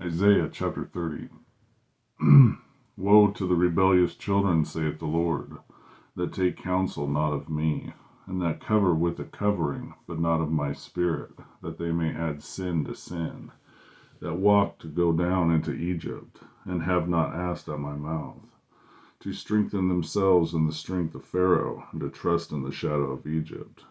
Isaiah chapter 30. Woe to the rebellious children, saith the Lord, that take counsel not of me, and that cover with a covering, but not of my spirit, that they may add sin to sin, that walk to go down into Egypt, and have not asked at my mouth, to strengthen themselves in the strength of Pharaoh, and to trust in the shadow of Egypt.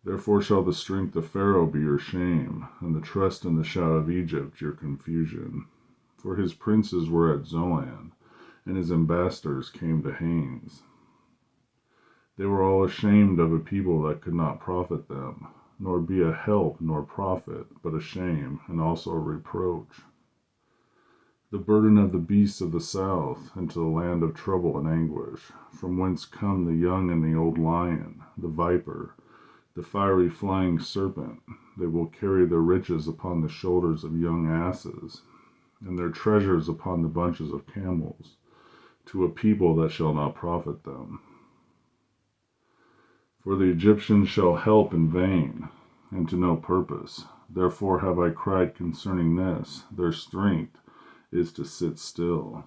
Therefore shall the strength of Pharaoh be your shame, and the trust in the shadow of Egypt your confusion. For his princes were at Zoan, and his ambassadors came to Hanes. They were all ashamed of a people that could not profit them, nor be a help nor profit, but a shame, and also a reproach. The burden of the beasts of the south, into the land of trouble and anguish, from whence come the young and the old lion, the viper, the fiery flying serpent. They will carry their riches upon the shoulders of young asses, and their treasures upon the bunches of camels, to a people that shall not profit them. For the Egyptians shall help in vain, and to no purpose. Therefore have I cried concerning this, their strength is to sit still.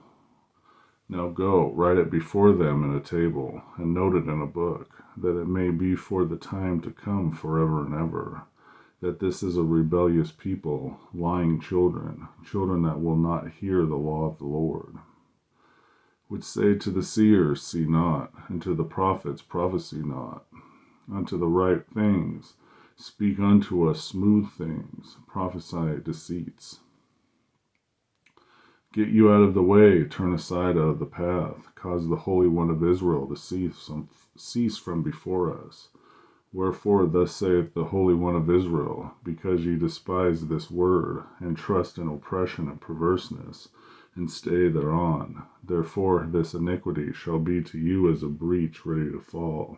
Now go, write it before them in a table, and note it in a book, that it may be for the time to come forever and ever, that this is a rebellious people, lying children, children that will not hear the law of the Lord, which say to the seers, see not, and to the prophets, prophesy not. Unto the right things, speak unto us smooth things, prophesy deceits. Get you out of the way, turn aside out of the path, cause the Holy One of Israel to cease from before us. Wherefore thus saith the Holy One of Israel, because ye despise this word, and trust in oppression and perverseness, and stay thereon, therefore this iniquity shall be to you as a breach ready to fall,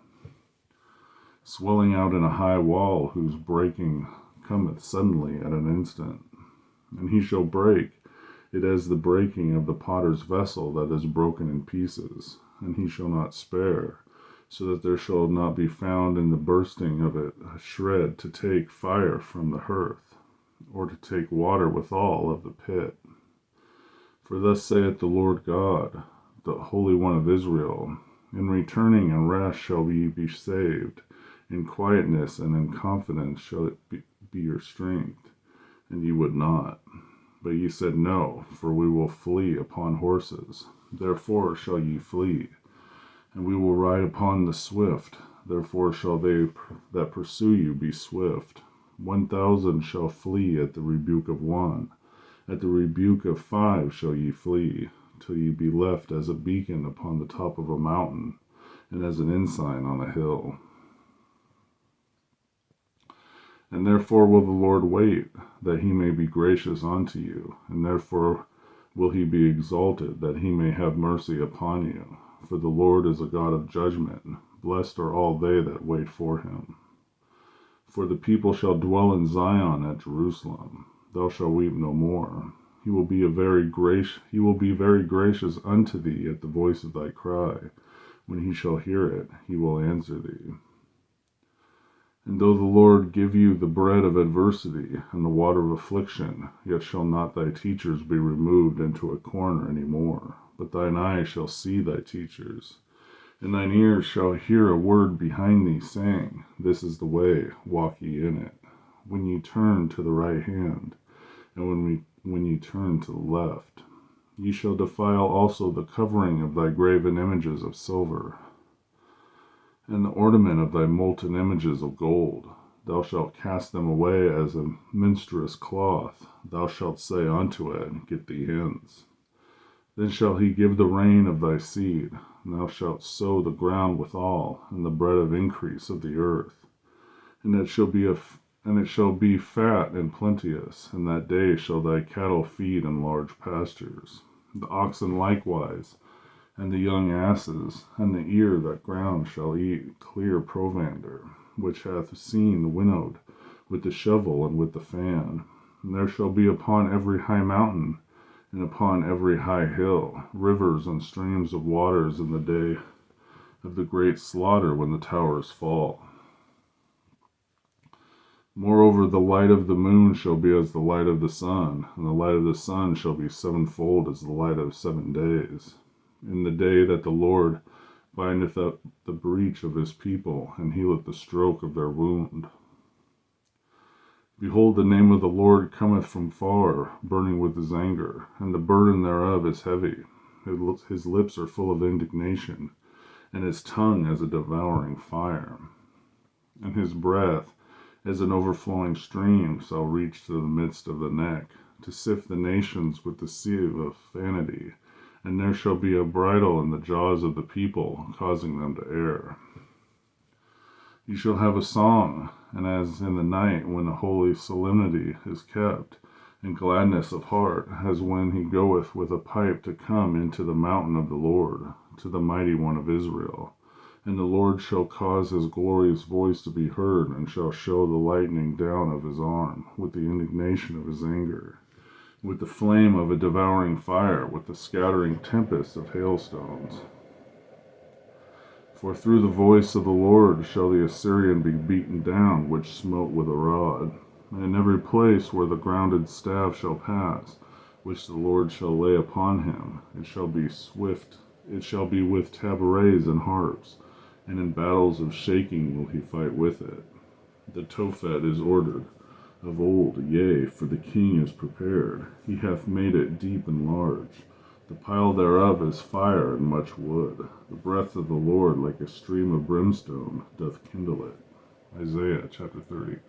swelling out in a high wall, whose breaking cometh suddenly at an instant. And he shall break it as the breaking of the potter's vessel that is broken in pieces, and he shall not spare, so that there shall not be found in the bursting of it a shred to take fire from the hearth, or to take water withal of the pit. For thus saith the Lord God, the Holy One of Israel, in returning and rest shall ye be saved, in quietness and in confidence shall it be your strength, and ye would not. But ye said, no, for we will flee upon horses. Therefore shall ye flee, and we will ride upon the swift. Therefore shall they that pursue you be swift. 1,000 shall flee at the rebuke of one. At the rebuke of 5 shall ye flee, till ye be left as a beacon upon the top of a mountain, and as an ensign on a hill. And therefore will the Lord wait, that he may be gracious unto you, and therefore will he be exalted, that he may have mercy upon you. For the Lord is a God of judgment. Blessed are all they that wait for him. For the people shall dwell in Zion at Jerusalem. Thou shalt weep no more. He will be very gracious unto thee at the voice of thy cry. When he shall hear it, he will answer thee. And though the Lord give you the bread of adversity and the water of affliction, yet shall not thy teachers be removed into a corner any more, but thine eyes shall see thy teachers, and thine ears shall hear a word behind thee, saying, This is the way, walk ye in it. When ye turn to the right hand, and when ye turn to the left, ye shall defile also the covering of thy graven images of silver, and the ornament of thy molten images of gold. Thou shalt cast them away as a minstrous cloth. Thou shalt say unto it, Get thee hence. Then shall he give the rain of thy seed, and thou shalt sow the ground withal, and the bread of increase of the earth. And it shall be fat and plenteous, and that day shall thy cattle feed in large pastures, the oxen likewise, and the young asses, and the ear that ground shall eat clear provender, which hath seen winnowed with the shovel and with the fan. And there shall be upon every high mountain, and upon every high hill, rivers and streams of waters in the day of the great slaughter when the towers fall. Moreover, the light of the moon shall be as the light of the sun, and the light of the sun shall be sevenfold as the light of 7 days. In the day that the Lord bindeth up the breach of his people, and healeth the stroke of their wound. Behold, the name of the Lord cometh from far, burning with his anger, and the burden thereof is heavy. His lips are full of indignation, and his tongue as a devouring fire. And his breath as an overflowing stream shall reach to the midst of the neck, to sift the nations with the sieve of vanity. And there shall be a bridle in the jaws of the people, causing them to err. You shall have a song, and as in the night when a holy solemnity is kept, and gladness of heart, as when he goeth with a pipe to come into the mountain of the Lord, to the mighty one of Israel. And the Lord shall cause his glorious voice to be heard, and shall show the lightning down of his arm, with the indignation of his anger, with the flame of a devouring fire, with the scattering tempest of hailstones. For through the voice of the Lord shall the Assyrian be beaten down, which smote with a rod. And in every place where the grounded staff shall pass, which the Lord shall lay upon him, it shall be with tabrets and harps, and in battles of shaking will he fight with it. The Tophet is ordered of old, yea, for the king is prepared. He hath made it deep and large. The pile thereof is fire and much wood. The breath of the Lord, like a stream of brimstone, doth kindle it. Isaiah chapter 30.